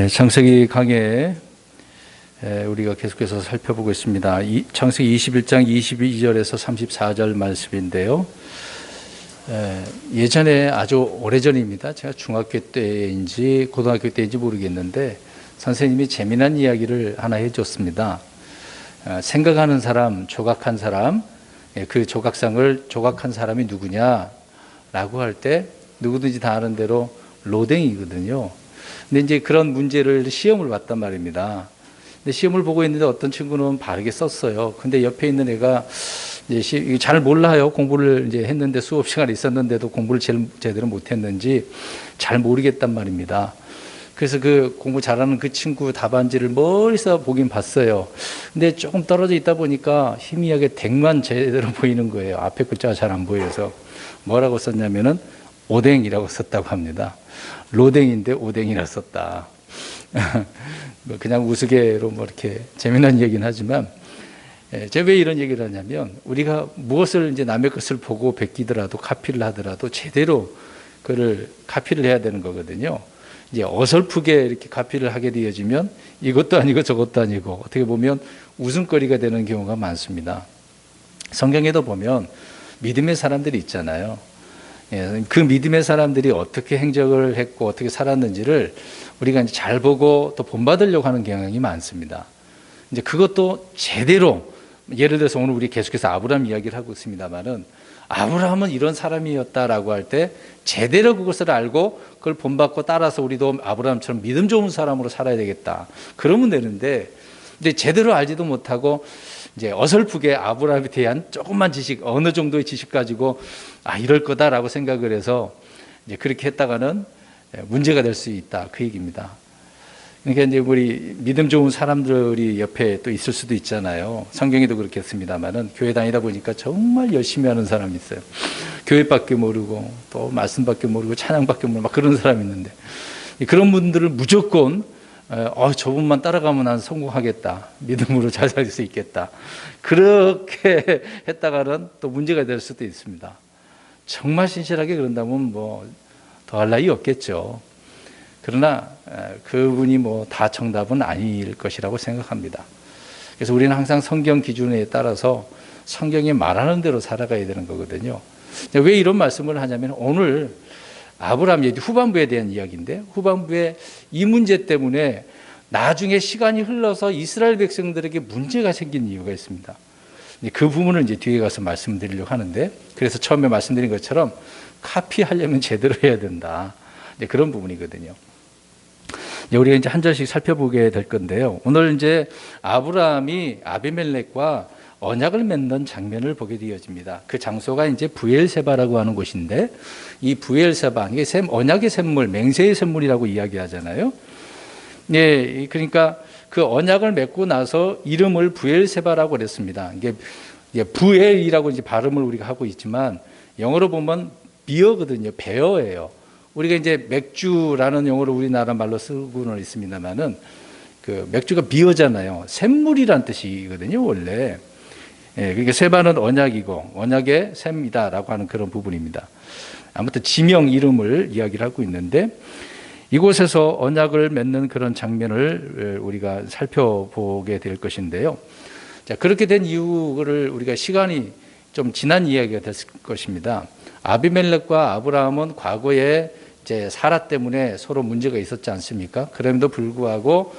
창세기 강해 우리가 계속해서 살펴보고 있습니다. 창세기 21장 22절에서 34절 말씀인데요. 예전에 아주 오래전입니다. 제가 중학교 때인지 고등학교 때인지 모르겠는데 선생님이 재미난 이야기를 하나 해줬습니다. 생각하는 사람, 조각한 사람, 그 조각상을 조각한 사람이 누구냐라고 할 때 누구든지 다 아는 대로 로댕이거든요. 근데 이제 그런 문제를 시험을 봤단 말입니다. 근데 시험을 보고 있는데 어떤 친구는 바르게 썼어요. 근데 옆에 있는 애가 이제 잘 몰라요. 공부를 이제 했는데 수업 시간이 있었는데도 공부를 제대로 못했는지 잘 모르겠단 말입니다. 그래서 그 공부 잘하는 그 친구 답안지를 멀리서 보긴 봤어요. 근데 조금 떨어져 있다 보니까 희미하게 댕만 제대로 보이는 거예요. 앞에 글자가 잘 안 보여서. 뭐라고 썼냐면은 오뎅이라고 썼다고 합니다. 로댕인데 오뎅이라 썼다. 그냥 우스개로 뭐 이렇게 재미난 얘기는 하지만, 제가 왜 이런 얘기를 하냐면, 우리가 무엇을 이제 남의 것을 보고 베끼더라도 카피를 하더라도 제대로 그를 카피를 해야 되는 거거든요. 이제 어설프게 이렇게 카피를 하게 되어지면 이것도 아니고 저것도 아니고 어떻게 보면 웃음거리가 되는 경우가 많습니다. 성경에도 보면 믿음의 사람들이 있잖아요. 그 믿음의 사람들이 어떻게 행적을 했고 어떻게 살았는지를 우리가 이제 잘 보고 또 본받으려고 하는 경향이 많습니다. 이제 그것도 제대로, 예를 들어서 오늘 우리 계속해서 아브라함 이야기를 하고 있습니다만은, 아브라함은 이런 사람이었다라고 할 때 제대로 그것을 알고 그걸 본받고 따라서 우리도 아브라함처럼 믿음 좋은 사람으로 살아야 되겠다. 그러면 되는데, 이제 제대로 알지도 못하고 이제 어설프게 아브라함에 대한 조금만 지식, 어느 정도의 지식 가지고 이럴 거다라고 생각을 해서 이제 그렇게 했다가는 문제가 될 수 있다, 그 얘기입니다. 그러니까 이제 우리 믿음 좋은 사람들이 옆에 또 있을 수도 있잖아요. 성경에도 그렇겠습니다만은, 교회 다니다 보니까 정말 열심히 하는 사람이 있어요. 교회밖에 모르고 또 말씀밖에 모르고 찬양밖에 모르고 막 그런 사람이 있는데, 그런 분들을 무조건 저분만 따라가면 난 성공하겠다, 믿음으로 잘 살 수 있겠다, 그렇게 했다가는 또 문제가 될 수도 있습니다. 정말 신실하게 그런다면 뭐 더할 나위 없겠죠. 그러나 그분이 뭐 다 정답은 아닐 것이라고 생각합니다. 그래서 우리는 항상 성경 기준에 따라서 성경이 말하는 대로 살아가야 되는 거거든요. 왜 이런 말씀을 하냐면, 오늘 아브라함 후반부에 대한 이야기인데, 후반부에 이 문제 때문에 나중에 시간이 흘러서 이스라엘 백성들에게 문제가 생긴 이유가 있습니다. 그 부분을 이제 뒤에 가서 말씀드리려고 하는데, 그래서 처음에 말씀드린 것처럼 카피하려면 제대로 해야 된다, 그런 부분이거든요. 우리가 이제 한 절씩 살펴보게 될 건데요. 오늘 이제 아브라함이 아비멜렉과 언약을 맺는 장면을 보게 되어집니다. 그 장소가 이제 브엘세바라고 하는 곳인데, 이 브엘세바, 이게 언약의 샘물, 맹세의 샘물이라고 이야기하잖아요. 예, 그러니까 그 언약을 맺고 나서 이름을 브엘세바라고 그랬습니다. 이게 브엘이라고 이제 발음을 우리가 하고 있지만, 영어로 보면 비어거든요. 베어예요. 우리가 이제 맥주라는 용어로 우리나라 말로 쓰고는 있습니다만은, 그 맥주가 비어잖아요. 샘물이란 뜻이거든요, 원래. 그러니까 세바는 언약이고 언약의 샘이다라고 하는 그런 부분입니다. 아무튼 지명 이름을 이야기를 하고 있는데, 이곳에서 언약을 맺는 그런 장면을 우리가 살펴보게 될 것인데요. 자, 그렇게 된 이유를 우리가 시간이 좀 지난 이야기가 됐을 것입니다. 아비멜렉과 아브라함은 과거에 이제 사라 때문에 서로 문제가 있었지 않습니까? 그럼에도 불구하고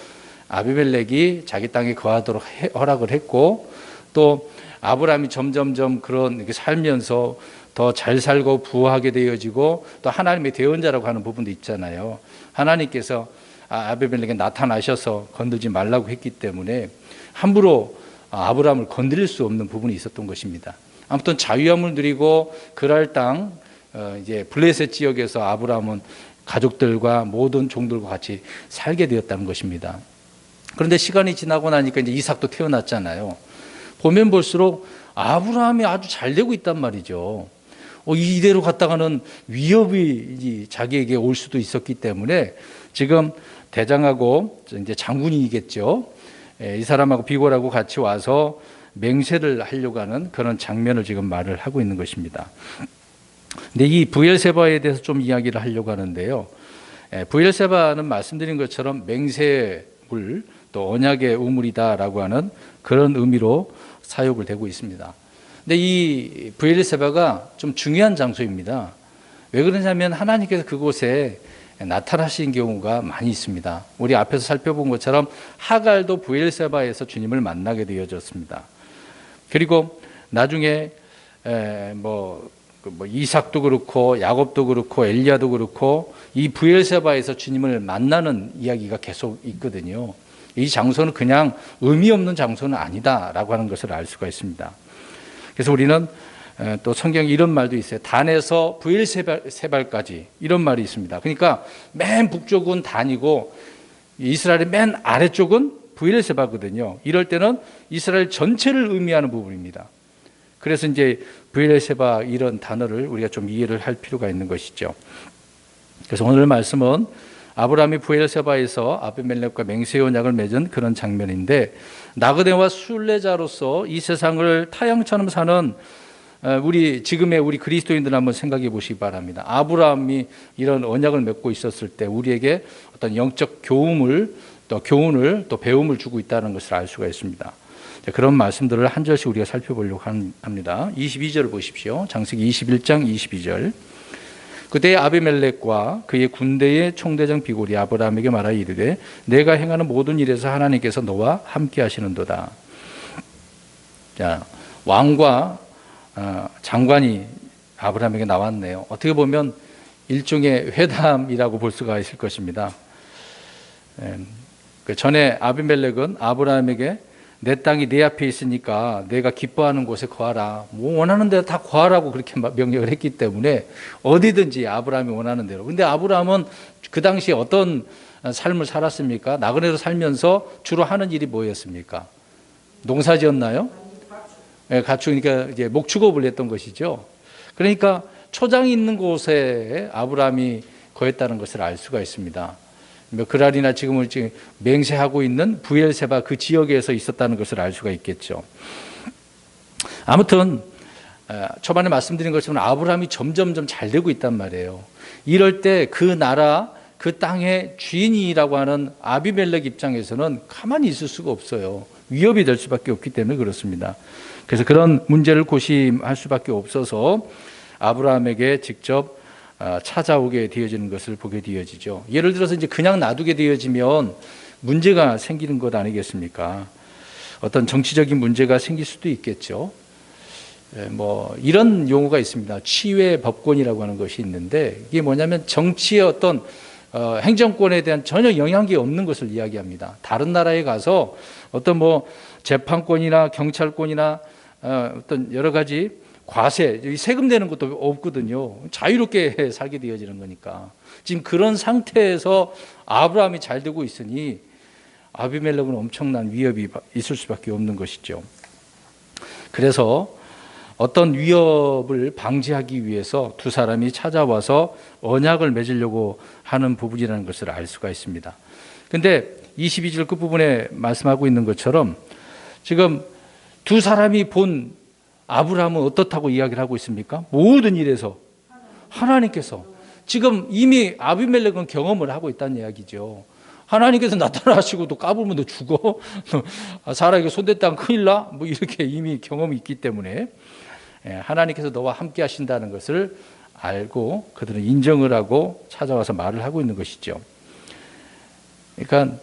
아비멜렉이 자기 땅에 거하도록 허락을 했고, 또 아브라함이 점점점 그런 살면서 더 잘 살고 부하게 되어지고, 또 하나님의 대언자라고 하는 부분도 있잖아요. 하나님께서 아비멜렉에 나타나셔서 건들지 말라고 했기 때문에 함부로 아브라함을 건드릴 수 없는 부분이 있었던 것입니다. 아무튼 자유함을 누리고 그랄 땅, 이제 블레셋 지역에서 아브라함은 가족들과 모든 종들과 같이 살게 되었다는 것입니다. 그런데 시간이 지나고 나니까 이제 이삭도 태어났잖아요. 보면 볼수록 아브라함이 아주 잘 되고 있단 말이죠. 이대로 갔다가는 위협이 자기에게 올 수도 있었기 때문에 지금 대장하고 이제 장군이겠죠. 이 사람하고 비골하고 같이 와서 맹세를 하려고 하는 그런 장면을 지금 말을 하고 있는 것입니다. 근데 이 브엘세바에 대해서 좀 이야기를 하려고 하는데요. 브엘세바는 말씀드린 것처럼 맹세물 또 언약의 우물이다라고 하는 그런 의미로 사용을 되고 있습니다. 근데 이 브엘세바가 좀 중요한 장소입니다. 왜 그러냐면 하나님께서 그곳에 나타나신 경우가 많이 있습니다. 우리 앞에서 살펴본 것처럼 하갈도 브엘세바에서 주님을 만나게 되어졌습니다. 그리고 나중에 이삭도 그렇고 야곱도 그렇고 엘리야도 그렇고 이 브엘세바에서 주님을 만나는 이야기가 계속 있거든요. 이 장소는 그냥 의미 없는 장소는 아니다라고 하는 것을 알 수가 있습니다. 그래서 우리는 또 성경에 이런 말도 있어요. 단에서 브엘세발까지 이런 말이 있습니다. 그러니까 맨 북쪽은 단이고 이스라엘의 맨 아래쪽은 브엘세바거든요. 이럴 때는 이스라엘 전체를 의미하는 부분입니다. 그래서 이제 브엘세바 이런 단어를 우리가 좀 이해를 할 필요가 있는 것이죠. 그래서 오늘 말씀은 아브라함이 브엘세바에서 아비멜렉과 맹세 언약을 맺은 그런 장면인데, 나그네와 순례자로서 이 세상을 타향처럼 사는 지금의 우리 그리스도인들 한번 생각해 보시기 바랍니다. 아브라함이 이런 언약을 맺고 있었을 때 우리에게 어떤 영적 교훈을 또 배움을 주고 있다는 것을 알 수가 있습니다. 그런 말씀들을 한 절씩 우리가 살펴보려고 합니다. 22절 보십시오. 창세기 21장 22절. 그때 아비멜렉과 그의 군대의 총대장 비골이 아브라함에게 말하여 이르되 내가 행하는 모든 일에서 하나님께서 너와 함께 하시는도다. 자, 왕과 장관이 아브라함에게 나왔네요. 어떻게 보면 일종의 회담이라고 볼 수가 있을 것입니다. 그 전에 아비멜렉은 아브라함에게 내 땅이 내 앞에 있으니까 내가 기뻐하는 곳에 거하라. 뭐 원하는 대로 다 거하라고 그렇게 명령을 했기 때문에 어디든지 아브라함이 원하는 대로. 근데 아브라함은 그 당시에 어떤 삶을 살았습니까? 나그네로 살면서 주로 하는 일이 뭐였습니까? 농사 지었나요? 가축이니까 이제 목축업을 했던 것이죠. 그러니까 초장이 있는 곳에 아브라함이 거했다는 것을 알 수가 있습니다. 그랄이나 지금은 맹세하고 있는 브엘세바 그 지역에서 있었다는 것을 알 수가 있겠죠. 아무튼 초반에 말씀드린 것처럼 아브라함이 점점점 잘 되고 있단 말이에요. 이럴 때 그 나라 그 땅의 주인이라고 하는 아비멜렉 입장에서는 가만히 있을 수가 없어요. 위협이 될 수밖에 없기 때문에 그렇습니다. 그래서 그런 문제를 고심할 수밖에 없어서 아브라함에게 직접 찾아오게 되어지는 것을 보게 되어지죠. 예를 들어서 이제 그냥 놔두게 되어지면 문제가 생기는 것 아니겠습니까? 어떤 정치적인 문제가 생길 수도 있겠죠. 이런 용어가 있습니다. 치외 법권이라고 하는 것이 있는데, 이게 뭐냐면 정치의 어떤 행정권에 대한 전혀 영향이 없는 것을 이야기합니다. 다른 나라에 가서 어떤 재판권이나 경찰권이나 어떤 여러 가지 과세, 세금 내는 것도 없거든요. 자유롭게 살게 되어지는 거니까. 지금 그런 상태에서 아브라함이 잘 되고 있으니 아비멜렉은 엄청난 위협이 있을 수밖에 없는 것이죠. 그래서 어떤 위협을 방지하기 위해서 두 사람이 찾아와서 언약을 맺으려고 하는 부분이라는 것을 알 수가 있습니다. 그런데 22절 끝부분에 말씀하고 있는 것처럼 지금 두 사람이 본 아브라함은 어떻다고 이야기를 하고 있습니까? 모든 일에서 하나님께서 지금 이미 아비멜렉은 경험을 하고 있다는 이야기죠. 하나님께서 나타나시고 또 까불면 너 죽어. 사라에게 손댔다면 큰일 나. 이렇게 이미 경험이 있기 때문에 하나님께서 너와 함께 하신다는 것을 알고 그들은 인정을 하고 찾아와서 말을 하고 있는 것이죠. 그러니까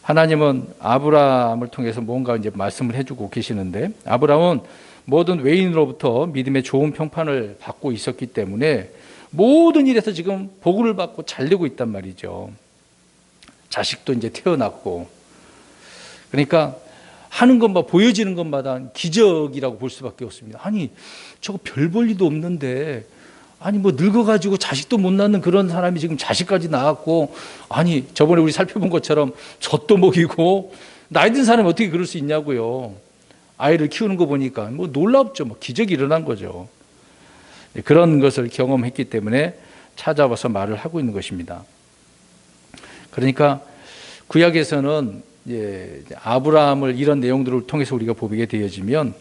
하나님은 아브라함을 통해서 뭔가 이제 말씀을 해주고 계시는데, 아브라함은 모든 외인으로부터 믿음의 좋은 평판을 받고 있었기 때문에 모든 일에서 지금 복을 받고 잘 되고 있단 말이죠. 자식도 이제 태어났고, 그러니까 하는 것마다 보여지는 것마다 기적이라고 볼 수밖에 없습니다. 아니 저거 별 볼 일도 없는데, 아니 늙어가지고 자식도 못 낳는 그런 사람이 지금 자식까지 낳았고, 아니 저번에 우리 살펴본 것처럼 젖도 먹이고, 나이 든 사람이 어떻게 그럴 수 있냐고요. 아이를 키우는 거 보니까 놀랍죠. 기적이 일어난 거죠. 그런 것을 경험했기 때문에 찾아와서 말을 하고 있는 것입니다. 그러니까 구약에서는 아브라함을 이런 내용들을 통해서 우리가 보게 되어지면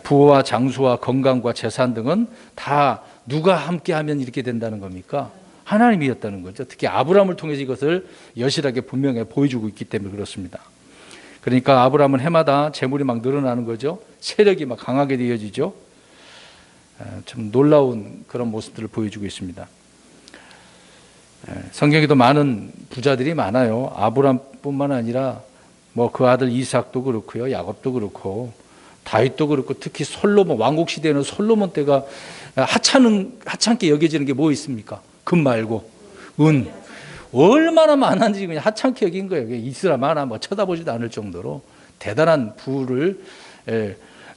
부와 장수와 건강과 재산 등은 다 누가 함께하면 이렇게 된다는 겁니까? 하나님이었다는 거죠. 특히 아브라함을 통해서 이것을 여실하게 분명히 보여주고 있기 때문에 그렇습니다. 그러니까 아브라함은 해마다 재물이 막 늘어나는 거죠. 세력이 막 강하게 되어지죠. 참 놀라운 그런 모습들을 보여주고 있습니다. 성경에도 많은 부자들이 많아요. 아브라함뿐만 아니라 뭐 그 아들 이삭도 그렇고요, 야곱도 그렇고 다윗도 그렇고, 특히 솔로몬, 왕국 시대에는 솔로몬 때가 하찮게 여겨지는 게 뭐 있습니까? 금 말고 은. 얼마나 많은지 그냥 하찮게 여긴 거예요. 이스라엘 만화 뭐 쳐다보지도 않을 정도로 대단한 부를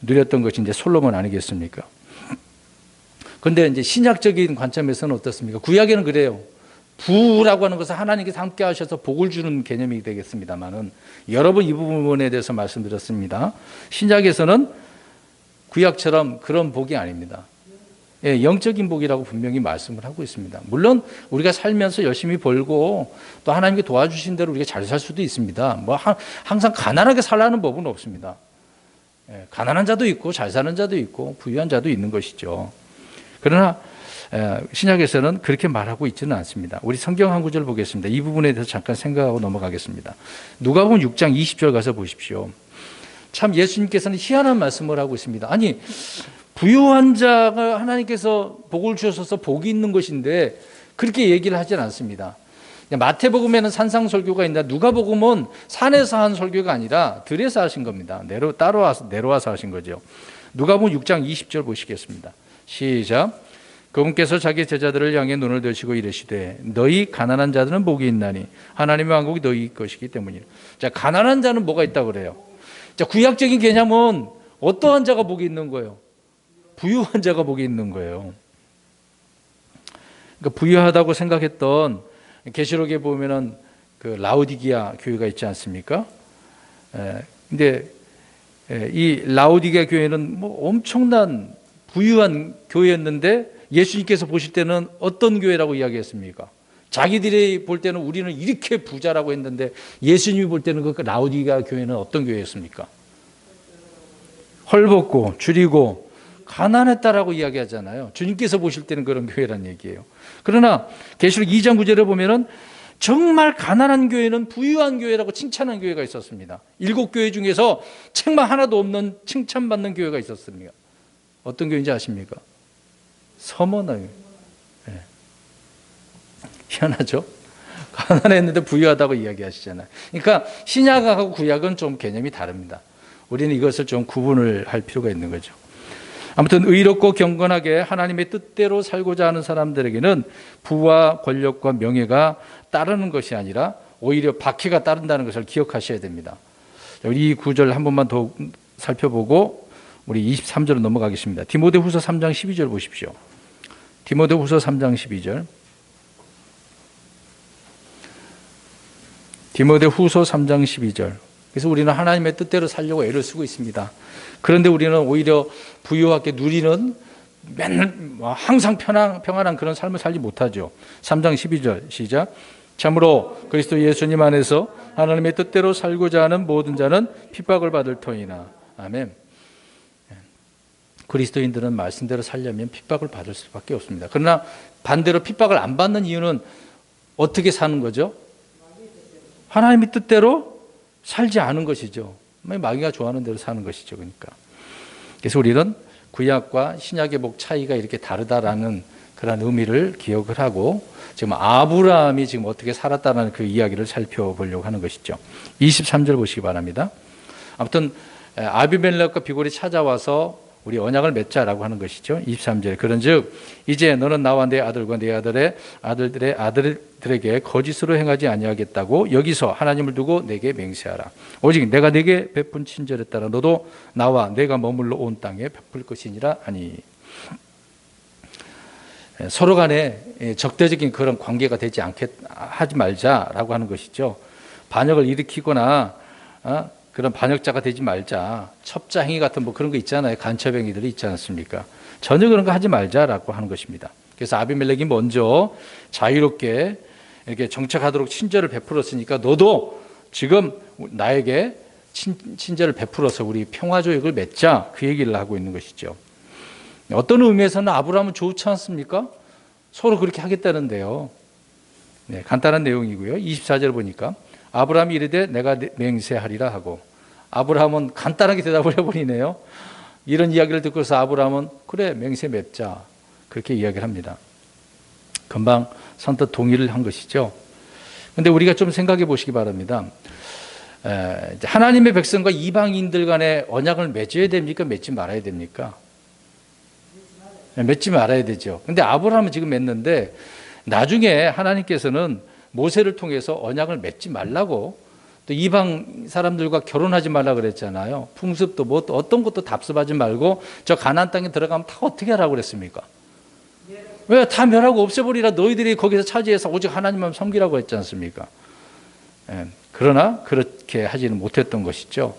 누렸던 것이 이제 솔로몬 아니겠습니까? 그런데 이제 신약적인 관점에서는 어떻습니까? 구약에는 그래요. 부라고 하는 것은 하나님께서 함께 하셔서 복을 주는 개념이 되겠습니다만은, 여러 번 이 부분에 대해서 말씀드렸습니다. 신약에서는 구약처럼 그런 복이 아닙니다. 영적인 복이라고 분명히 말씀을 하고 있습니다. 물론 우리가 살면서 열심히 벌고 또 하나님께 도와주신 대로 우리가 잘 살 수도 있습니다. 뭐 항상 가난하게 살라는 법은 없습니다. 가난한 자도 있고 잘 사는 자도 있고 부유한 자도 있는 것이죠. 그러나 신약에서는 그렇게 말하고 있지는 않습니다. 우리 성경 한 구절 보겠습니다. 이 부분에 대해서 잠깐 생각하고 넘어가겠습니다. 누가복음 6장 20절 가서 보십시오. 참 예수님께서는 희한한 말씀을 하고 있습니다. 아니, 부유한 자가 하나님께서 복을 주셔서 복이 있는 것인데 그렇게 얘기를 하진 않습니다. 마태복음에는 산상설교가 있는데 누가복음은 산에서 한 설교가 아니라 들에서 하신 겁니다. 내려와서 하신 거죠. 누가복음 6장 20절 보시겠습니다. 시작. 그분께서 자기 제자들을 향해 눈을 드시고 이르시되 너희 가난한 자들은 복이 있나니 하나님의 왕국이 너희 것이기 때문이라. 자, 가난한 자는 뭐가 있다고 그래요? 자, 구약적인 개념은 어떠한 자가 복이 있는 거예요? 부유한 자가 복이 있는 거예요. 그러니까 부유하다고 생각했던, 계시록에 보면은 그 라오디게아 교회가 있지 않습니까? 근데 이 라오디게아 교회는 뭐 엄청난 부유한 교회였는데 예수님께서 보실 때는 어떤 교회라고 이야기했습니까? 자기들이 볼 때는 우리는 이렇게 부자라고 했는데 예수님이 볼 때는 그 라오디게아 교회는 어떤 교회였습니까? 헐벗고 줄이고 가난했다라고 이야기하잖아요. 주님께서 보실 때는 그런 교회란 얘기예요. 그러나 계시록 2장 9절에 보면은 정말 가난한 교회는 부유한 교회라고 칭찬한 교회가 있었습니다. 7교회 중에서 책만 하나도 없는 칭찬받는 교회가 있었습니다. 어떤 교회인지 아십니까? 서머나 교회. 네. 희한하죠? 가난했는데 부유하다고 이야기하시잖아요. 그러니까 신약하고 구약은 좀 개념이 다릅니다. 우리는 이것을 좀 구분을 할 필요가 있는 거죠. 아무튼 의롭고 경건하게 하나님의 뜻대로 살고자 하는 사람들에게는 부와 권력과 명예가 따르는 것이 아니라 오히려 박해가 따른다는 것을 기억하셔야 됩니다. 우리 이 구절 한 번만 더 살펴보고 우리 23절로 넘어가겠습니다. 디모데후서 3장 12절 보십시오. 디모데후서 3장 12절. 디모데후서 3장 12절. 그래서 우리는 하나님의 뜻대로 살려고 애를 쓰고 있습니다. 그런데 우리는 오히려 부유하게 누리는, 맨날 항상 평안한 그런 삶을 살지 못하죠. 3장 12절 시작. 참으로 그리스도 예수님 안에서 하나님의 뜻대로 살고자 하는 모든 자는 핍박을 받을 터이나. 아멘. 그리스도인들은 말씀대로 살려면 핍박을 받을 수밖에 없습니다. 그러나 반대로 핍박을 안 받는 이유는 어떻게 사는 거죠? 하나님의 뜻대로 살지 않은 것이죠. 마귀가 좋아하는 대로 사는 것이죠. 그러니까. 그래서 우리는 구약과 신약의 복 차이가 이렇게 다르다라는 그런 의미를 기억을 하고 지금 아브라함이 지금 어떻게 살았다는 그 이야기를 살펴보려고 하는 것이죠. 23절 보시기 바랍니다. 아무튼 아비멜렉과 비골이 찾아와서 우리 언약을 맺자라고 하는 것이죠. 23절. 그런즉 이제 너는 나와 내 아들과 내 아들들의 아들들에게 거짓으로 행하지 아니하겠다고 여기서 하나님을 두고 내게 맹세하라. 오직 내가 내게 베푼 친절에 따라 너도 나와 내가 머물러 온 땅에 베풀 것이니라 하니. 서로 간에 적대적인 그런 관계가 되지 하지 말자라고 하는 것이죠. 반역을 일으키거나 그런 반역자가 되지 말자. 첩자 행위 같은 뭐 그런 거 있잖아요. 간첩 행위들이 있지 않습니까? 전혀 그런 거 하지 말자라고 하는 것입니다. 그래서 아비멜렉이 먼저 자유롭게 이렇게 정착하도록 친절을 베풀었으니까 너도 지금 나에게 친절을 베풀어서 우리 평화조약을 맺자. 그 얘기를 하고 있는 것이죠. 어떤 의미에서는 아브라함은 좋지 않습니까? 서로 그렇게 하겠다는데요. 네, 간단한 내용이고요. 24절 보니까 아브라함이 이르되 내가 맹세하리라 하고, 아브라함은 간단하게 대답을 해버리네요. 이런 이야기를 듣고서 아브라함은 그래 맹세 맺자 그렇게 이야기를 합니다. 금방 선뜻 동의를 한 것이죠. 그런데 우리가 좀 생각해 보시기 바랍니다. 하나님의 백성과 이방인들 간에 언약을 맺어야 됩니까? 맺지 말아야 됩니까? 맺지 말아야 되죠. 근데 아브라함은 지금 맺는데 나중에 하나님께서는 모세를 통해서 언약을 맺지 말라고, 또 이방 사람들과 결혼하지 말라 그랬잖아요. 풍습도 뭐 또 어떤 것도 답습하지 말고 저 가나안 땅에 들어가면 다 어떻게 하라고 그랬습니까? 왜 다 멸하고 없애버리라, 너희들이 거기서 차지해서 오직 하나님만 섬기라고 했지 않습니까? 그러나 그렇게 하지는 못했던 것이죠.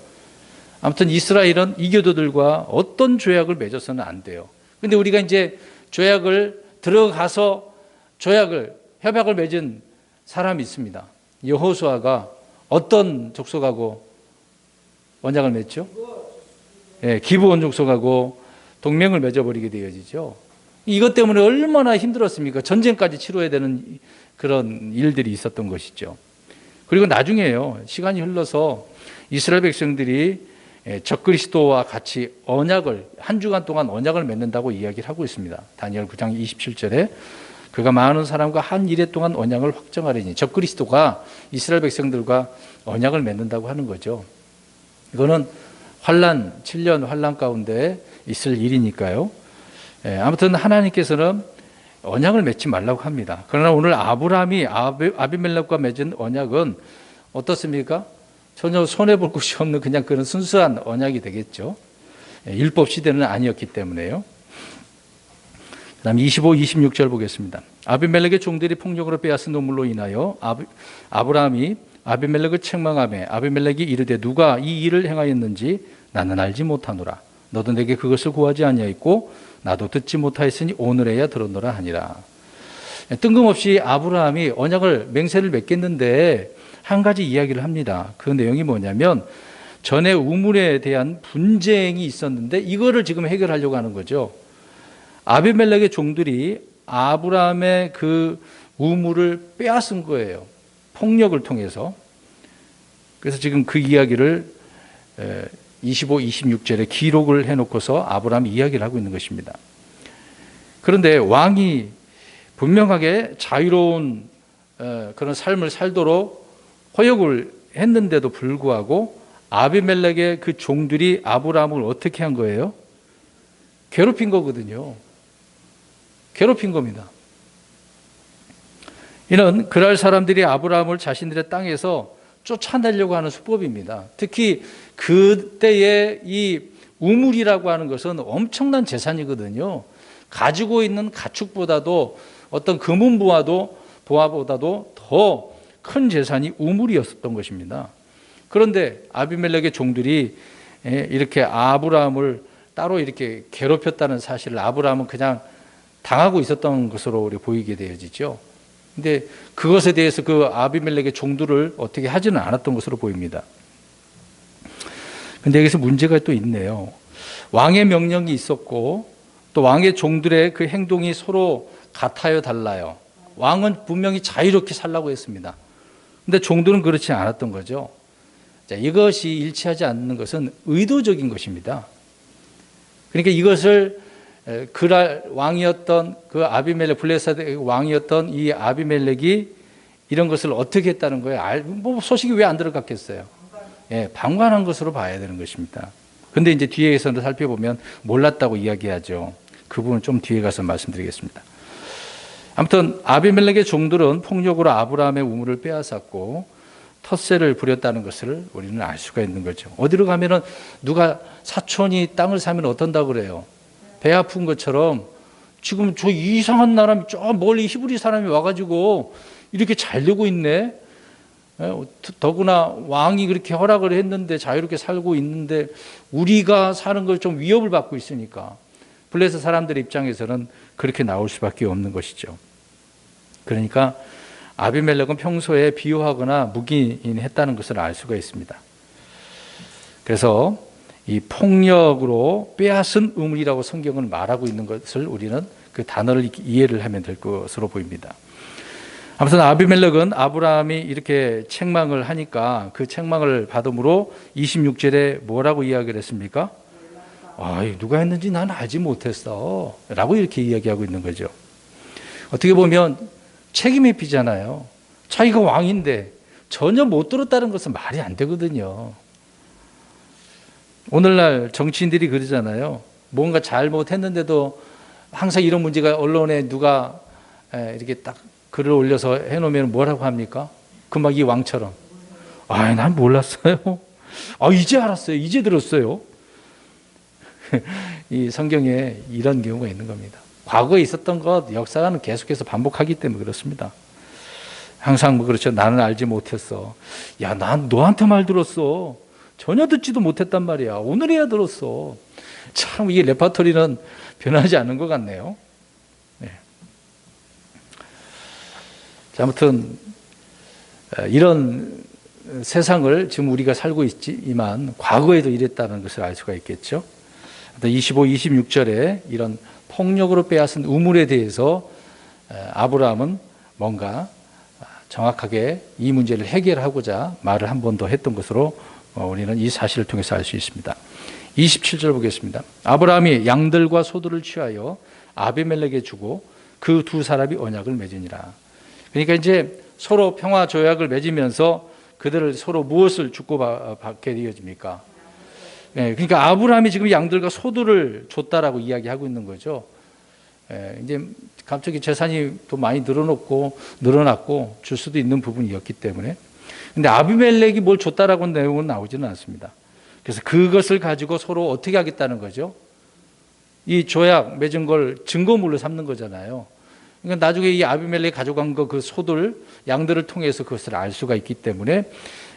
아무튼 이스라엘은 이교도들과 어떤 조약을 맺어서는 안 돼요. 근데 우리가 이제 조약을 들어가서 협약을 맺은 사람이 있습니다. 여호수아가 어떤 족속하고 언약을 맺죠? 기브온 족속하고 동맹을 맺어버리게 되어지죠. 이것 때문에 얼마나 힘들었습니까? 전쟁까지 치러야 되는 그런 일들이 있었던 것이죠. 그리고 나중에요, 시간이 흘러서 이스라엘 백성들이 적그리스도와 같이 언약을, 한 주간 동안 언약을 맺는다고 이야기를 하고 있습니다. 다니엘 9장 27절에 그가 많은 사람과 한 일해 동안 언약을 확정하리니, 적그리스도가 이스라엘 백성들과 언약을 맺는다고 하는 거죠. 이거는 7년 환란 가운데 있을 일이니까요. 아무튼 하나님께서는 언약을 맺지 말라고 합니다. 그러나 오늘 아브라함이 아비멜렉과 맺은 언약은 어떻습니까? 전혀 손해볼 것이 없는 그냥 그런 순수한 언약이 되겠죠. 율법 시대는 아니었기 때문에요. 그 다음 25, 26절 보겠습니다. 아비멜렉의 종들이 폭력으로 빼앗은 노물로 인하여 아브라함이 아비멜렉을 책망하며 아비멜렉이 이르되 누가 이 일을 행하였는지 나는 알지 못하노라. 너도 내게 그것을 구하지 아니하였고 나도 듣지 못하였으니 오늘에야 들었노라 하니라. 뜬금없이 아브라함이 언약을 맹세를 맺겠는데 한 가지 이야기를 합니다. 그 내용이 뭐냐면 전에 우물에 대한 분쟁이 있었는데 이거를 지금 해결하려고 하는 거죠. 아비멜렉의 종들이 아브라함의 그 우물을 빼앗은 거예요. 폭력을 통해서. 그래서 지금 그 이야기를 25, 26절에 기록을 해놓고서 아브라함이 이야기를 하고 있는 것입니다. 그런데 왕이 분명하게 자유로운 그런 삶을 살도록 허용을 했는데도 불구하고 아비멜렉의 그 종들이 아브라함을 어떻게 한 거예요? 괴롭힌 거거든요. 괴롭힌 겁니다. 이는 그랄 사람들이 아브라함을 자신들의 땅에서 쫓아내려고 하는 수법입니다. 특히 그때의 이 우물이라고 하는 것은 엄청난 재산이거든요. 가지고 있는 가축보다도 어떤 보화보다도 더 큰 재산이 우물이었던 것입니다. 그런데 아비멜렉의 종들이 이렇게 아브라함을 따로 이렇게 괴롭혔다는 사실을 아브라함은 그냥 당하고 있었던 것으로 우리 보이게 되어지죠. 근데 그것에 대해서 그 아비멜렉의 종들을 어떻게 하지는 않았던 것으로 보입니다. 근데 여기서 문제가 또 있네요. 왕의 명령이 있었고 또 왕의 종들의 그 행동이 서로 같아요, 달라요. 왕은 분명히 자유롭게 살라고 했습니다. 근데 종들은 그렇지 않았던 거죠. 자, 이것이 일치하지 않는 것은 의도적인 것입니다. 그러니까 이것을 그랄 왕이었던 그 아비멜렉, 블레셋의 왕이었던 이 아비멜렉이 이런 것을 어떻게 했다는 거예요? 뭐 소식이 왜 안 들어갔겠어요? 방관한 것으로 봐야 되는 것입니다. 근데 이제 뒤에서도 살펴보면 몰랐다고 이야기하죠. 그 부분 좀 뒤에 가서 말씀드리겠습니다. 아무튼 아비멜렉의 종들은 폭력으로 아브라함의 우물을 빼앗았고 텃세를 부렸다는 것을 우리는 알 수가 있는 거죠. 어디로 가면은 누가 사촌이 땅을 사면 어떤다고 그래요? 배 아픈 것처럼 지금 저 이상한 사람이 저 멀리 히브리 사람이 와가지고 이렇게 잘 되고 있네. 더구나 왕이 그렇게 허락을 했는데 자유롭게 살고 있는데 우리가 사는 걸 좀 위협을 받고 있으니까 블레셋 사람들의 입장에서는 그렇게 나올 수밖에 없는 것이죠. 그러니까 아비멜렉은 평소에 비호하거나 묵인했다는 것을 알 수가 있습니다. 그래서 이 폭력으로 빼앗은 우물이라고 성경은 말하고 있는 것을 우리는 그 단어를 이해를 하면 될 것으로 보입니다. 아무튼 아비멜렉은 아브라함이 이렇게 책망을 하니까 그 책망을 받음으로 26절에 뭐라고 이야기를 했습니까? 누가 했는지 난 알지 못했어 라고 이렇게 이야기하고 있는 거죠. 어떻게 보면 책임이 비잖아요. 자기가 왕인데 전혀 못 들었다는 것은 말이 안 되거든요. 오늘날 정치인들이 그러잖아요. 뭔가 잘못했는데도 항상 이런 문제가 언론에 누가 이렇게 딱 글을 올려서 해놓으면 뭐라고 합니까? 막 이 왕처럼. 난 몰랐어요. 이제 알았어요. 이제 들었어요. 이 성경에 이런 경우가 있는 겁니다. 과거에 있었던 것, 역사는 계속해서 반복하기 때문에 그렇습니다. 항상 그렇죠. 나는 알지 못했어. 난 너한테 말 들었어. 전혀 듣지도 못했단 말이야. 오늘이야 들었어. 참 이게 레파토리는 변하지 않는 것 같네요. 네. 자, 아무튼 이런 세상을 지금 우리가 살고 있지만 과거에도 이랬다는 것을 알 수가 있겠죠. 25, 26절에 이런 폭력으로 빼앗은 우물에 대해서 아브라함은 뭔가 정확하게 이 문제를 해결하고자 말을 한 번 더 했던 것으로 우리는 이 사실을 통해서 알 수 있습니다. 27절 보겠습니다. 아브라함이 양들과 소들을 취하여 아비멜렉에 주고 그 두 사람이 언약을 맺으니라. 그러니까 이제 서로 평화 조약을 맺으면서 그들을 서로 무엇을 주고받게 되어집니까? 그러니까 아브라함이 지금 양들과 소들을 줬다라고 이야기하고 있는 거죠. 이제 갑자기 재산이 또 많이 늘어났고 줄 수도 있는 부분이었기 때문에. 근데 아비멜렉이 뭘 줬다라고 내용은 나오지는 않습니다. 그래서 그것을 가지고 서로 어떻게 하겠다는 거죠? 이 조약 맺은 걸 증거물로 삼는 거잖아요. 그러니까 나중에 이 아비멜렉이 가져간 그 소들, 양들을 통해서 그것을 알 수가 있기 때문에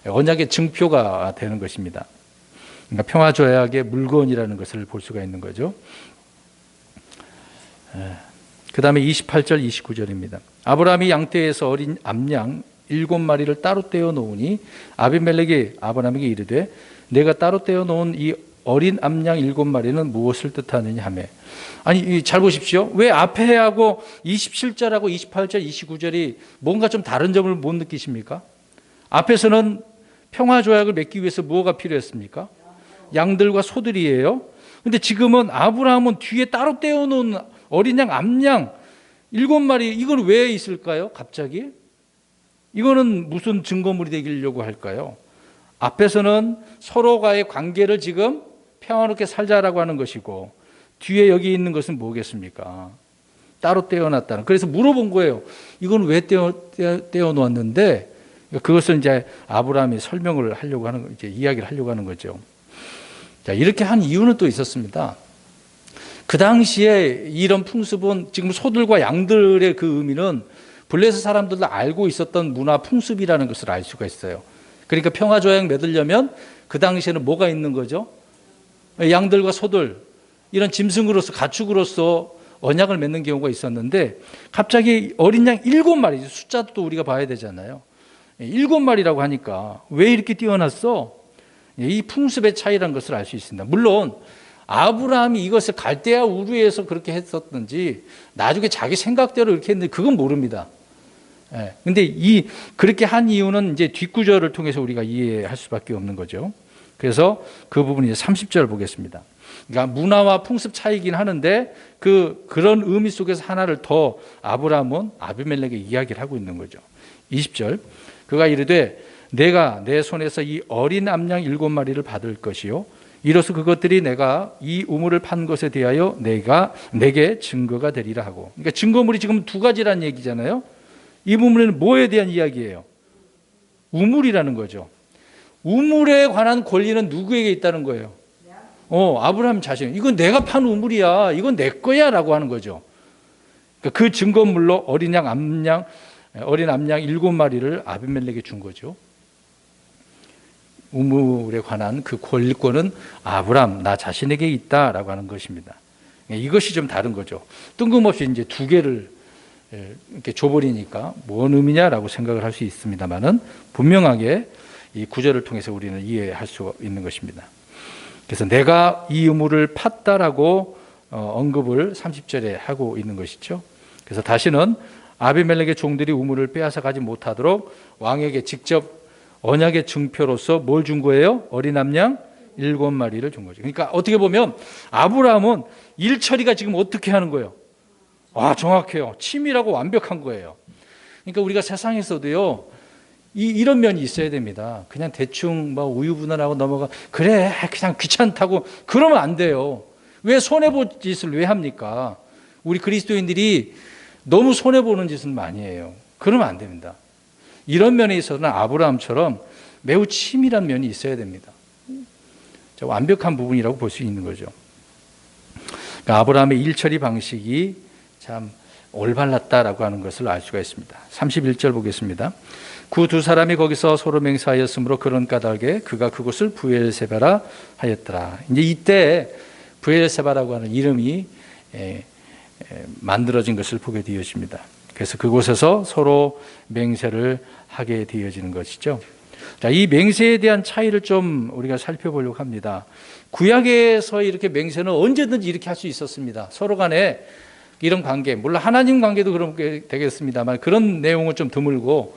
언약의 증표가 되는 것입니다. 그러니까 평화조약의 물건이라는 것을 볼 수가 있는 거죠. 그 다음에 28절, 29절입니다. 아브라함이 양떼에서 어린 암양 7마리를 따로 떼어 놓으니 아비멜렉이 아브라함에게 이르되 내가 따로 떼어 놓은 이 어린 암양 7마리는 무엇을 뜻하느냐 하며. 아니 잘 보십시오. 왜 앞에 하고 27절하고 28절, 29절이 뭔가 좀 다른 점을 못 느끼십니까? 앞에서는 평화조약을 맺기 위해서 뭐가 필요했습니까? 양들과 소들이에요. 근데 지금은 아브라함은 뒤에 따로 떼어놓은 어린 양, 암양 7마리, 이건 왜 있을까요? 갑자기? 이거는 무슨 증거물이 되려고 할까요? 앞에서는 서로가의 관계를 지금 평화롭게 살자라고 하는 것이고 뒤에 여기 있는 것은 뭐겠습니까? 따로 떼어놨다는. 그래서 물어본 거예요. 이건 왜 떼어놓았는데 그것을 이제 아브라함이 설명을 하려고 하는, 이제 이야기를 하려고 하는 거죠. 자, 이렇게 한 이유는 또 있었습니다. 그 당시에 이런 풍습은 지금 소들과 양들의 그 의미는 블레셋 사람들도 알고 있었던 문화 풍습이라는 것을 알 수가 있어요. 그러니까 평화조약 맺으려면 그 당시에는 뭐가 있는 거죠? 양들과 소들, 이런 짐승으로서, 가축으로서 언약을 맺는 경우가 있었는데 갑자기 어린 양 7마리, 숫자도 또 우리가 봐야 되잖아요. 7마리라고 하니까 왜 이렇게 띄어놨어? 이 풍습의 차이라는 것을 알 수 있습니다. 물론 아브라함이 이것을 갈대아 우르에서 그렇게 했었는지 나중에 자기 생각대로 이렇게 했는지 그건 모릅니다. 근데 그렇게 한 이유는 이제 뒷구절을 통해서 우리가 이해할 수밖에 없는 거죠. 그래서 그 부분이 이제 30절 보겠습니다. 그러니까 문화와 풍습 차이긴 하는데 그런 의미 속에서 하나를 더 아브라함은 아비멜렉에게 이야기를 하고 있는 거죠. 20절. 그가 이르되 내가 내 손에서 이 어린 암양 7마리를 받을 것이요 이로써 그것들이 내가 이 우물을 판 것에 대하여 내게 증거가 되리라 하고. 그러니까 증거물이 지금 두 가지라는 얘기잖아요. 이 부분은 뭐에 대한 이야기예요? 우물이라는 거죠. 우물에 관한 권리는 누구에게 있다는 거예요? 아브라함 자신. 이건 내가 판 우물이야. 이건 내 거야 라고 하는 거죠. 그러니까 그 증거물로 어린 암양 7마리를 아비멜렉에게 준 거죠. 우물에 관한 그 권리권은 아브라함, 나 자신에게 있다라고 하는 것입니다. 이것이 좀 다른 거죠. 뜬금없이 이제 두 개를 이렇게 줘버리니까 뭔 의미냐라고 생각을 할 수 있습니다만은 분명하게 이 구절을 통해서 우리는 이해할 수 있는 것입니다. 그래서 내가 이 우물을 팠다라고 언급을 30절에 하고 있는 것이죠. 그래서 다시는 아비멜렉의 종들이 우물을 빼앗아 가지 못하도록 왕에게 직접 언약의 증표로서 뭘 준 거예요? 어린 암양 7마리를 준 거죠. 그러니까 어떻게 보면 아브라함은 일 처리가 지금 어떻게 하는 거예요? 정확해요. 치밀하고 완벽한 거예요. 그러니까 우리가 세상에서도요, 이런 면이 있어야 됩니다. 그냥 대충 막 우유부단하고 넘어가, 그래, 그냥 귀찮다고, 그러면 안 돼요. 왜 손해볼 짓을 왜 합니까? 우리 그리스도인들이 너무 손해보는 짓을 많이 해요. 그러면 안 됩니다. 이런 면에 있어서는 아브라함처럼 매우 치밀한 면이 있어야 됩니다. 완벽한 부분이라고 볼 수 있는 거죠. 그러니까 아브라함의 일처리 방식이 참 올바랐다라고 하는 것을 알 수가 있습니다. 31절 보겠습니다. 그 두 사람이 거기서 서로 맹세하였으므로 그런 까닭에 그가 그곳을 브엘세바라 하였더라. 이제 이때 브엘세바라고 하는 이름이 만들어진 것을 보게 되어집니다. 그래서 그곳에서 서로 맹세를 하게 되어지는 것이죠. 자, 이 맹세에 대한 차이를 좀 우리가 살펴보려고 합니다. 구약에서 이렇게 맹세는 언제든지 이렇게 할 수 있었습니다. 서로 간에 이런 관계, 물론 하나님 관계도 그렇게 되겠습니다만 그런 내용은 좀 드물고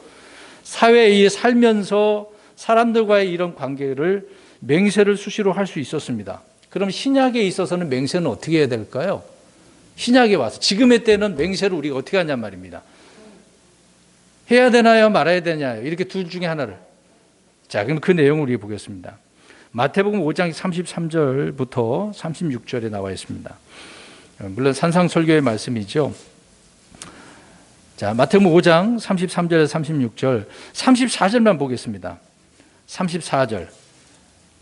사회에 살면서 사람들과의 이런 관계를 맹세를 수시로 할 수 있었습니다. 그럼 신약에 있어서는 맹세는 어떻게 해야 될까요? 신약에 와서 지금의 때는 맹세를 우리가 어떻게 하냔 말입니다. 해야 되나요? 말아야 되나요? 이렇게 둘 중에 하나를. 자, 그럼 그 내용을 우리 보겠습니다. 마태복음 5장 33절부터 36절에 나와 있습니다. 물론 산상설교의 말씀이죠. 자, 마태복음 5장 33절에서 36절, 34절만 보겠습니다. 34절.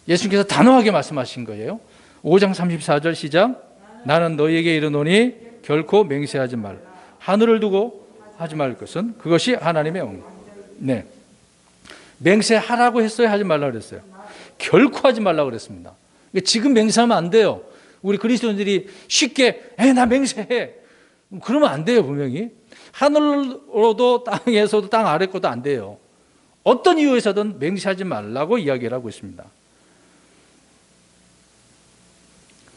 예수님께서 단호하게 말씀하신 거예요. 5장 34절 시작. 나는 너희에게 이르노니 결코 맹세하지 말라. 하늘을 두고 하지 말 것은 그것이 하나님의 영. 네. 맹세하라고 했어요? 하지 말라고 그랬어요? 결코 하지 말라고 그랬습니다. 지금 맹세하면 안 돼요. 우리 그리스도인들이 쉽게 나 맹세해. 그러면 안 돼요. 분명히. 하늘로도 땅에서도 땅 아래 것도 안 돼요. 어떤 이유에서든 맹세하지 말라고 이야기를 하고 있습니다.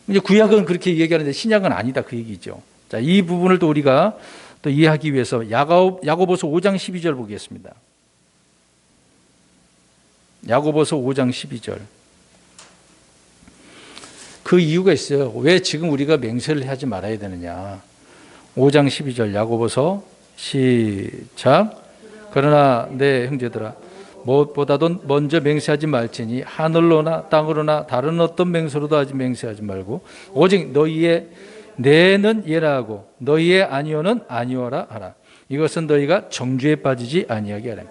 이제 구약은 그렇게 얘기하는데 신약은 아니다 그 얘기죠. 자, 이 부분을 또 우리가 또 이해하기 위해서 야고보서 5장 12절 보겠습니다. 야고보서 5장 12절. 그 이유가 있어요. 왜 지금 우리가 맹세를 하지 말아야 되느냐. 5장 12절 야고보서 시작. 그러나 내 형제들아 무엇보다도 먼저 맹세하지 말지니 하늘로나 땅으로나 다른 어떤 맹세로도 하지 맹세하지 말고 오직 너희의 네는 예라 하고 너희의 아니오는 아니오라 하라. 이것은 너희가 정죄에 빠지지 아니하게 하라.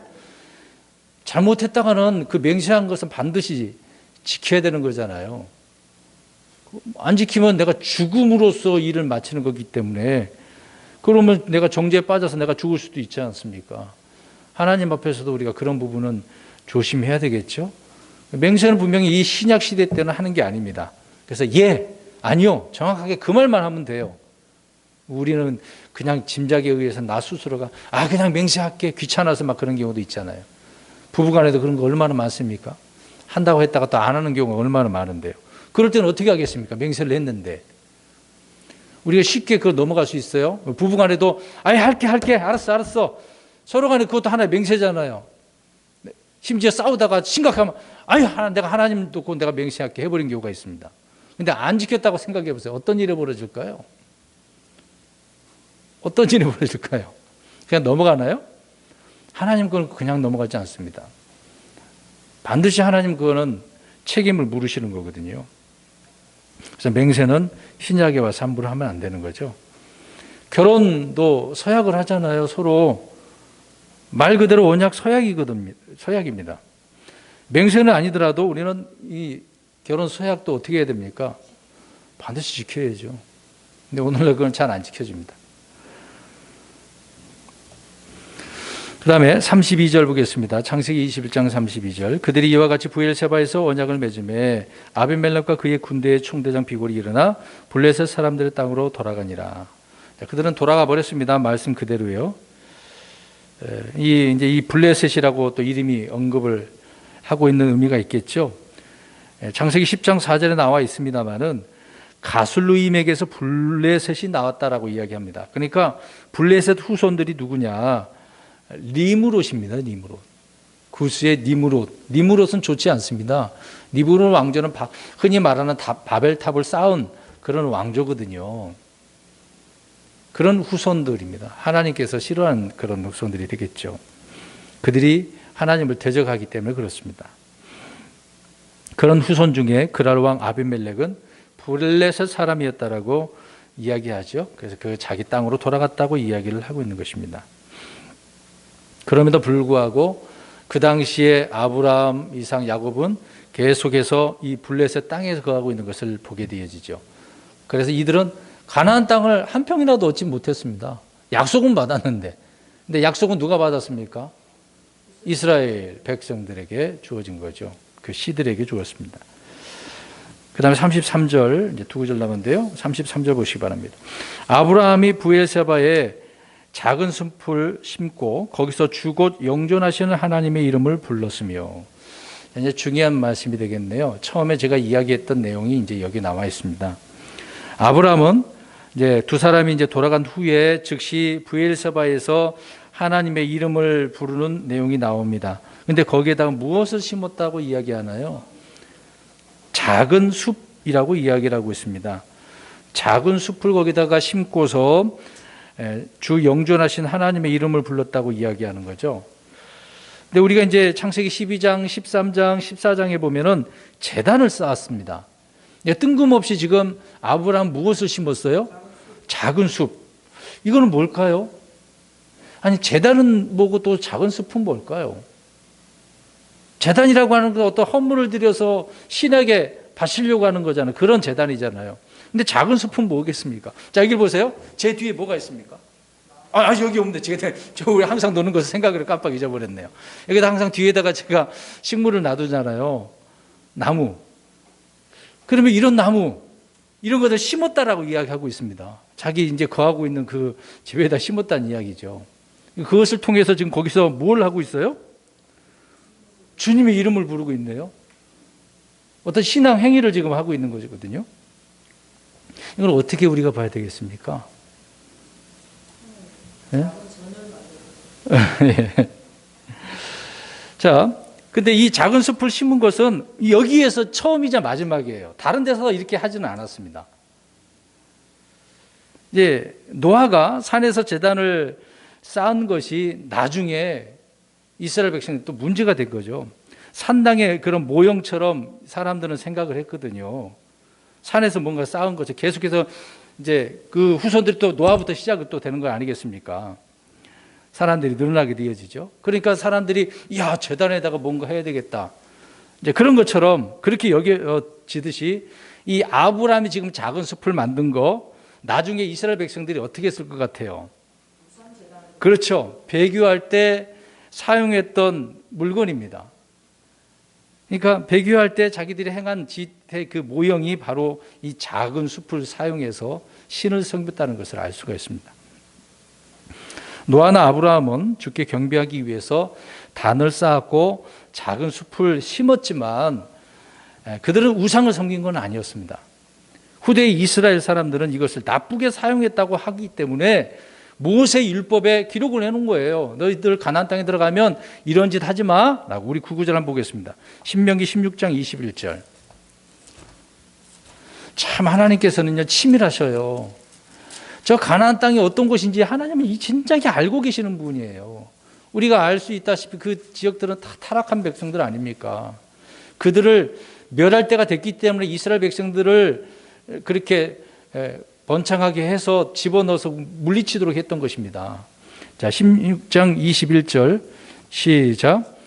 잘못했다가는 그 맹세한 것은 반드시 지켜야 되는 거잖아요. 안 지키면 내가 죽음으로써 일을 마치는 거기 때문에 그러면 내가 정죄에 빠져서 내가 죽을 수도 있지 않습니까? 하나님 앞에서도 우리가 그런 부분은 조심해야 되겠죠. 맹세는 분명히 이 신약 시대 때는 하는 게 아닙니다. 그래서 아니요 정확하게 그 말만 하면 돼요. 우리는 그냥 짐작에 의해서 나 스스로가 그냥 맹세할게 귀찮아서 막 그런 경우도 있잖아요. 부부간에도 그런 거 얼마나 많습니까? 한다고 했다가 또 안 하는 경우가 얼마나 많은데요. 그럴 때는 어떻게 하겠습니까? 맹세를 했는데. 우리가 쉽게 그거 넘어갈 수 있어요. 부부간에도 할게 알았어. 서로 간에 그것도 하나의 맹세잖아요. 심지어 싸우다가 심각하면 내가 하나님 놓고 내가 맹세할게 해버린 경우가 있습니다. 근데 안 지켰다고 생각해 보세요. 어떤 일이 벌어질까요? 어떤 일이 벌어질까요? 그냥 넘어가나요? 하나님 그건 그냥 넘어가지 않습니다. 반드시 하나님 그거는 책임을 물으시는 거거든요. 그래서 맹세는 신약에 와서 함부로 하면 안 되는 거죠. 결혼도 서약을 하잖아요. 서로 말 그대로 언약 서약입니다. 맹세는 아니더라도 우리는 이 결혼 서약도 어떻게 해야 됩니까? 반드시 지켜야죠. 근데 오늘날 그건 잘 안 지켜집니다. 그 다음에 32절 보겠습니다. 창세기 21장 32절. 그들이 이와 같이 브엘세바에서 언약을 맺음에 아비멜렉과 그의 군대의 총대장 비골이 일어나 블레셋 사람들의 땅으로 돌아가니라. 그들은 돌아가 버렸습니다. 말씀 그대로요. 이 블레셋이라고 또 이름이 언급을 하고 있는 의미가 있겠죠. 창세기 10장 4절에 나와 있습니다만은 가슬루임에게서 블레셋이 나왔다라고 이야기합니다. 그러니까 블레셋 후손들이 누구냐? 니므롯입니다. 니므롯. 구스의 니므롯. 니므롯은 좋지 않습니다. 니므롯 왕조는 흔히 말하는 바벨탑을 쌓은 그런 왕조거든요. 그런 후손들입니다. 하나님께서 싫어하는 그런 후손들이 되겠죠. 그들이 하나님을 대적하기 때문에 그렇습니다. 그런 후손 중에 그랄 왕 아비멜렉은 블레셋 사람이었다라고 이야기하죠. 그래서 그 자기 땅으로 돌아갔다고 이야기를 하고 있는 것입니다. 그럼에도 불구하고 그 당시에 아브라함, 이삭, 야곱은 계속해서 이 블레셋 땅에서 거하고 있는 것을 보게 되어지죠. 그래서 이들은 가나안 땅을 한 평이라도 얻지 못했습니다. 약속은 받았는데, 근데 약속은 누가 받았습니까? 이스라엘 백성들에게 주어진 거죠. 그 씨들에게 주었습니다. 그 다음에 33절, 이제 두 구절 남았는데요. 33절 보시기 바랍니다. 아브라함이 부엘세바에 작은 숲을 심고 거기서 주곧 영존하시는 하나님의 이름을 불렀으며, 이제 중요한 말씀이 되겠네요. 처음에 제가 이야기했던 내용이 이제 여기 나와 있습니다. 아브라함은 이제 두 사람이 이제 돌아간 후에 즉시 부엘세바에서 하나님의 이름을 부르는 내용이 나옵니다. 근데 거기에다가 무엇을 심었다고 이야기하나요? 작은 숲이라고 이야기를 하고 있습니다. 작은 숲을 거기다가 심고서 주 영존하신 하나님의 이름을 불렀다고 이야기하는 거죠. 근데 우리가 이제 창세기 12장, 13장, 14장에 보면은 제단을 쌓았습니다. 뜬금없이 지금 아브라함 무엇을 심었어요? 작은 숲. 이거는 뭘까요? 아니, 제단은 뭐고 또 작은 숲은 뭘까요? 제단이라고 하는 건 어떤 헌물을 들여서 신에게 바치려고 하는 거잖아요. 그런 제단이잖아요. 근데 작은 숲은 뭐겠습니까? 자, 여기 보세요. 제 뒤에 뭐가 있습니까? 여기 없는데 제가 우리 항상 노는 것을 생각을 깜빡 잊어버렸네요. 여기다 항상 뒤에다가 제가 식물을 놔두잖아요. 나무. 그러면 이런 나무, 이런 것을 심었다라고 이야기하고 있습니다. 자기 이제 거하고 있는 그 집에다 심었다는 이야기죠. 그것을 통해서 지금 거기서 뭘 하고 있어요? 주님의 이름을 부르고 있네요. 어떤 신앙 행위를 지금 하고 있는 거거든요. 이걸 어떻게 우리가 봐야 되겠습니까? 예? 예. 자, 근데 이 작은 숲을 심은 것은 여기에서 처음이자 마지막이에요. 다른 데서 이렇게 하지는 않았습니다. 이제 노아가 산에서 제단을 쌓은 것이 나중에 이스라엘 백성이 또 문제가 된 거죠. 산당의 그런 모형처럼 사람들은 생각을 했거든요. 산에서 뭔가 쌓은 거죠. 계속해서 이제 그 후손들이 또 노아부터 시작이 또 되는 거 아니겠습니까? 사람들이 늘어나게 되어지죠. 그러니까 사람들이 제단에다가 뭔가 해야 되겠다. 이제 그런 것처럼 그렇게 여겨지듯이 이 아브라함이 지금 작은 숲을 만든 거 나중에 이스라엘 백성들이 어떻게 했을 것 같아요? 그렇죠. 배교할 때 사용했던 물건입니다. 그러니까 배교할 때 자기들이 행한 짓의 그 모형이 바로 이 작은 숲을 사용해서 신을 섬겼다는 것을 알 수가 있습니다. 노아나 아브라함은 주께 경배하기 위해서 단을 쌓았고 작은 숲을 심었지만 그들은 우상을 섬긴 건 아니었습니다. 후대의 이스라엘 사람들은 이것을 나쁘게 사용했다고 하기 때문에 모세 율법에 기록을 해놓은 거예요. 너희들 가나안 땅에 들어가면 이런 짓 하지 마 라고. 우리 9구절 한번 보겠습니다. 신명기 16장 21절. 참 하나님께서는요 치밀하셔요. 저 가나안 땅이 어떤 곳인지 하나님은 진작에 알고 계시는 분이에요. 우리가 알 수 있다시피 그 지역들은 다 타락한 백성들 아닙니까? 그들을 멸할 때가 됐기 때문에 이스라엘 백성들을 그렇게 번창하게 해서 집어넣어서 물리치도록 했던 것입니다. 자, 16장 21절 시작.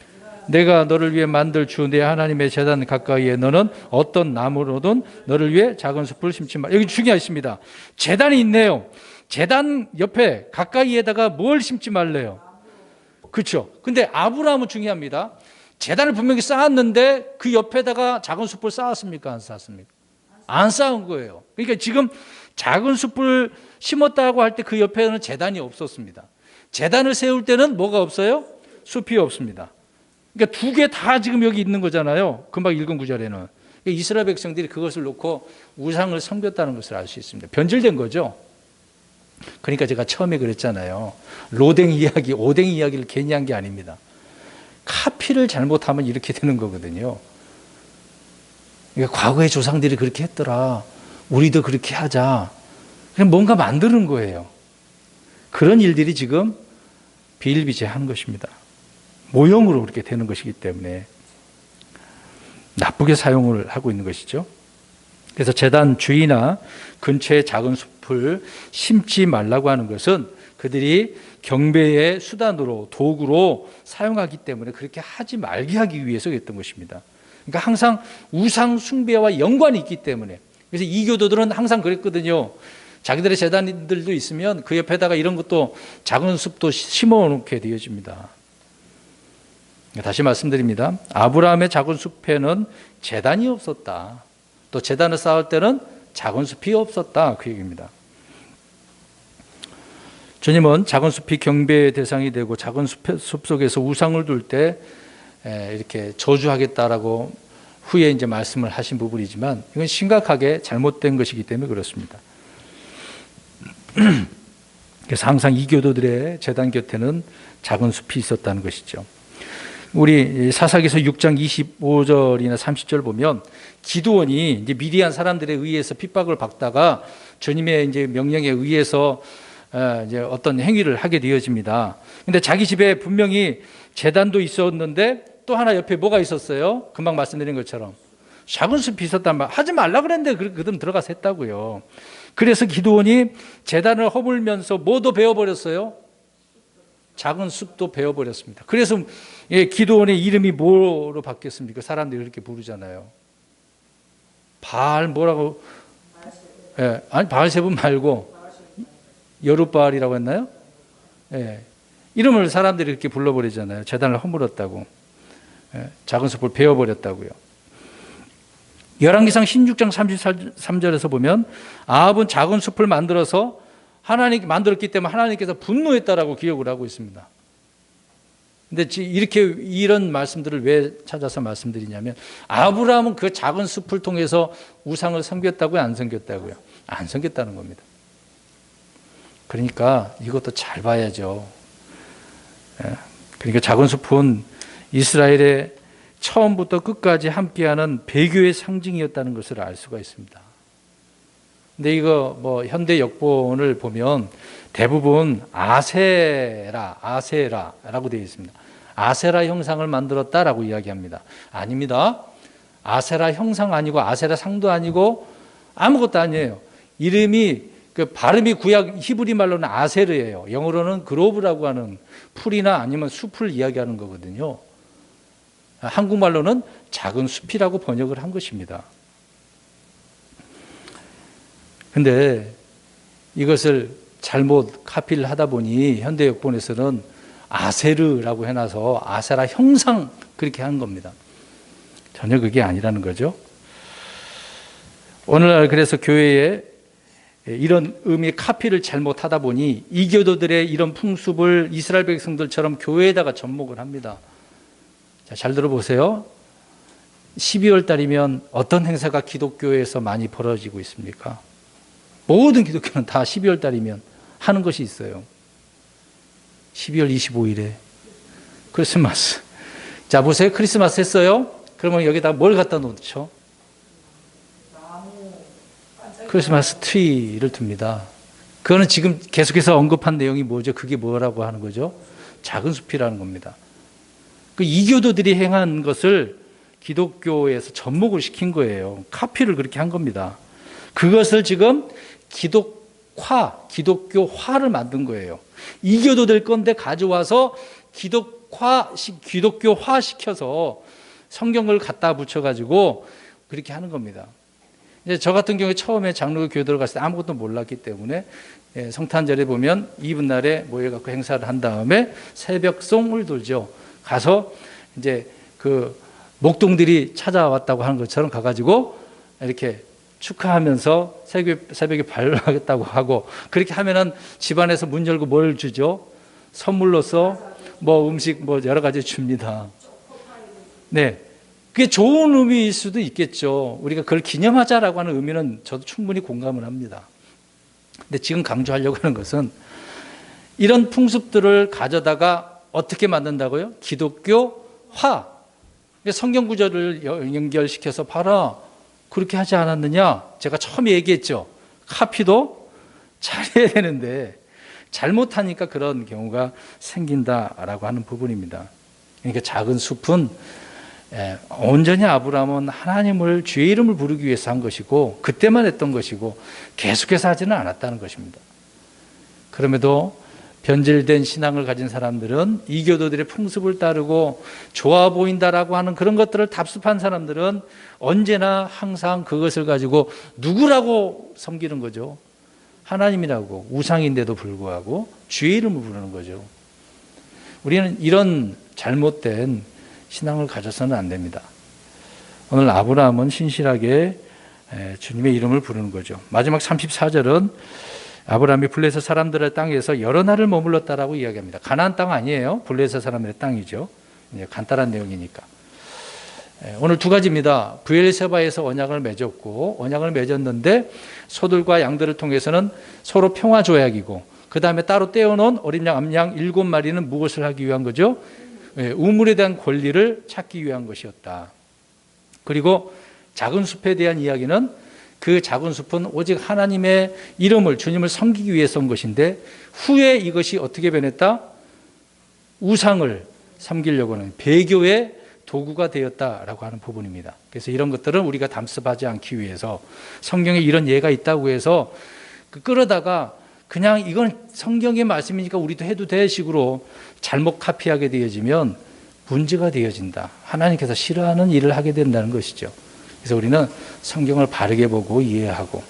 내가 너를 위해 만들 주 내 하나님의 제단 가까이에 너는 어떤 나무로든 너를 위해 작은 숲을 심지 마. 여기 중요하십니다. 제단이 있네요. 제단 옆에 가까이에다가 뭘 심지 말래요? 그렇죠. 근데 아브라함은 중요합니다. 제단을 분명히 쌓았는데 그 옆에다가 작은 숲을 쌓았습니까? 안 쌓았습니까? 안 쌓은 거예요. 그러니까 지금 작은 숲을 심었다고 할 때 그 옆에는 제단이 없었습니다. 제단을 세울 때는 뭐가 없어요? 숲이 없습니다. 그러니까 두 개 다 지금 여기 있는 거잖아요. 금방 읽은 구절에는. 이스라엘 백성들이 그것을 놓고 우상을 섬겼다는 것을 알 수 있습니다. 변질된 거죠. 그러니까 제가 처음에 그랬잖아요. 로댕 이야기, 오뎅 이야기를 괜히 한 게 아닙니다. 카피를 잘못하면 이렇게 되는 거거든요. 그러니까 과거의 조상들이 그렇게 했더라. 우리도 그렇게 하자. 그냥 뭔가 만드는 거예요. 그런 일들이 지금 비일비재한 것입니다. 모형으로 그렇게 되는 것이기 때문에 나쁘게 사용을 하고 있는 것이죠. 그래서 제단 주위나 근처에 작은 숲을 심지 말라고 하는 것은 그들이 경배의 수단으로 도구로 사용하기 때문에 그렇게 하지 말게 하기 위해서 그랬던 것입니다. 그러니까 항상 우상 숭배와 연관이 있기 때문에, 그래서 이교도들은 항상 그랬거든요. 자기들의 제단들도 있으면 그 옆에다가 이런 것도 작은 숲도 심어 놓게 되어집니다. 다시 말씀드립니다. 아브라함의 작은 숲에는 제단이 없었다. 또 제단을 쌓을 때는 작은 숲이 없었다. 그 얘기입니다. 주님은 작은 숲이 경배의 대상이 되고 작은 숲 속에서 우상을 둘 때 이렇게 저주하겠다라고 후에 이제 말씀을 하신 부분이지만 이건 심각하게 잘못된 것이기 때문에 그렇습니다. 그래서 항상 이교도들의 제단 곁에는 작은 숲이 있었다는 것이죠. 우리 사사기서 6장 25절이나 30절 보면 기드온이 이제 미디안 사람들에 의해서 핍박을 받다가 주님의 이제 명령에 의해서 이제 어떤 행위를 하게 되어집니다. 근데 자기 집에 분명히 제단도 있었는데 또 하나 옆에 뭐가 있었어요? 금방 말씀드린 것처럼 작은 숲이 있었단 말. 하지 말라 그랬는데 그들은 들어가서 했다고요. 그래서 기드온이 제단을 허물면서 뭐도 베어버렸어요? 작은 숲도 베어버렸습니다. 그래서 기드온의 이름이 뭐로 바뀌었습니까? 사람들이 그렇게 부르잖아요. 바알 뭐라고? 아니 바알세분 말고 여룻바알이라고 했나요? 이름을 사람들이 이렇게 불러버리잖아요. 제단을 허물었다고. 작은 숲을 베어버렸다고요. 열왕기상 16장 33절에서 보면 아합은 작은 숲을 만들어서 하나님께 만들었기 때문에 하나님께서 분노했다라고 기억을 하고 있습니다. 근데 이렇게 이런 말씀들을 왜 찾아서 말씀드리냐면 아브라함은 그 작은 숲을 통해서 우상을 섬겼다고요? 안 섬겼다고요? 안 섬겼다는 겁니다. 그러니까 이것도 잘 봐야죠. 그러니까 작은 숲은 이스라엘의 처음부터 끝까지 함께하는 배교의 상징이었다는 것을 알 수가 있습니다. 근데 이거 뭐 현대 역본을 보면 대부분 아세라라고 되어 있습니다. 아세라 형상을 만들었다라고 이야기합니다. 아닙니다. 아세라 형상 아니고 아세라 상도 아니고 아무것도 아니에요. 이름이 그 발음이 구약 히브리 말로는 아세르예요. 영어로는 그로브라고 하는 풀이나 아니면 숲을 이야기하는 거거든요. 한국말로는 작은 숲이라고 번역을 한 것입니다. 근데 이것을 잘못 카피를 하다 보니 현대 역본에서는 아세르라고 해놔서 아세라 형상 그렇게 한 겁니다. 전혀 그게 아니라는 거죠. 오늘날 그래서 교회에 이런 의미의 카피를 잘못하다 보니 이교도들의 이런 풍습을 이스라엘 백성들처럼 교회에다가 접목을 합니다. 자, 잘 들어보세요. 12월 달이면 어떤 행사가 기독교에서 많이 벌어지고 있습니까? 모든 기독교는 다 12월 달이면 하는 것이 있어요. 12월 25일에 크리스마스. 자, 보세요. 크리스마스 했어요? 그러면 여기다 뭘 갖다 놓죠? 크리스마스 트리를 둡니다. 그거는 지금 계속해서 언급한 내용이 뭐죠? 그게 뭐라고 하는 거죠? 작은 숲이라는 겁니다. 그 이교도들이 행한 것을 기독교에서 접목을 시킨 거예요. 카피를 그렇게 한 겁니다. 그것을 지금 기독교화를 만든 거예요. 이교도될 건데 가져와서 기독교화 시켜서 성경을 갖다 붙여가지고 그렇게 하는 겁니다. 이제 저 같은 경우에 처음에 장로교 교회 들어갔을 때 아무것도 몰랐기 때문에 성탄절에 보면 이브날에 모여갖고 행사를 한 다음에 새벽송을 돌죠. 가서 이제 그 목동들이 찾아왔다고 하는 것처럼 가가지고 이렇게 축하하면서 새벽에 발표하겠다고 하고 그렇게 하면은 집안에서 문 열고 뭘 주죠? 선물로서 뭐 음식 뭐 여러 가지 줍니다. 네. 그게 좋은 의미일 수도 있겠죠. 우리가 그걸 기념하자라고 하는 의미는 저도 충분히 공감을 합니다. 근데 지금 강조하려고 하는 것은 이런 풍습들을 가져다가 어떻게 만든다고요? 기독교화. 성경 구절을 연결시켜서 봐라. 그렇게 하지 않았느냐? 제가 처음에 얘기했죠. 카피도 잘해야 되는데 잘못하니까 그런 경우가 생긴다라고 하는 부분입니다. 그러니까 작은 숲은 온전히 아브라함은 하나님을 주의 이름을 부르기 위해서 한 것이고 그때만 했던 것이고 계속해서 하지는 않았다는 것입니다. 그럼에도 변질된 신앙을 가진 사람들은 이교도들의 풍습을 따르고 좋아 보인다라고 하는 그런 것들을 답습한 사람들은 언제나 항상 그것을 가지고 누구라고 섬기는 거죠? 하나님이라고. 우상인데도 불구하고 주의 이름을 부르는 거죠. 우리는 이런 잘못된 신앙을 가져서는 안 됩니다. 오늘 아브라함은 신실하게 주님의 이름을 부르는 거죠. 마지막 34절은 아브라함이 블레셋 사람들의 땅에서 여러 날을 머물렀다라고 이야기합니다. 가나안 땅 아니에요. 블레셋 사람들의 땅이죠. 간단한 내용이니까. 오늘 두 가지입니다. 브엘세바에서 언약을 맺었고 언약을 맺었는데 소들과 양들을 통해서는 서로 평화 조약이고 그 다음에 따로 떼어놓은 어린 양, 암양 7마리는 무엇을 하기 위한 거죠? 우물에 대한 권리를 찾기 위한 것이었다. 그리고 작은 숲에 대한 이야기는 그 작은 숲은 오직 하나님의 이름을 주님을 섬기기 위해서 온 것인데 후에 이것이 어떻게 변했다? 우상을 섬기려고 하는 배교의 도구가 되었다라고 하는 부분입니다. 그래서 이런 것들은 우리가 담습하지 않기 위해서 성경에 이런 예가 있다고 해서 끌어다가 그냥 이건 성경의 말씀이니까 우리도 해도 될 식으로 잘못 카피하게 되어지면 문제가 되어진다. 하나님께서 싫어하는 일을 하게 된다는 것이죠. 그래서 우리는 성경을 바르게 보고 이해하고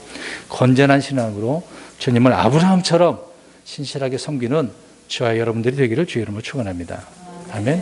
건전한 신앙으로 주님을 아브라함처럼 신실하게 섬기는 저와 여러분들이 되기를 주의 이름으로 축원합니다. 아멘.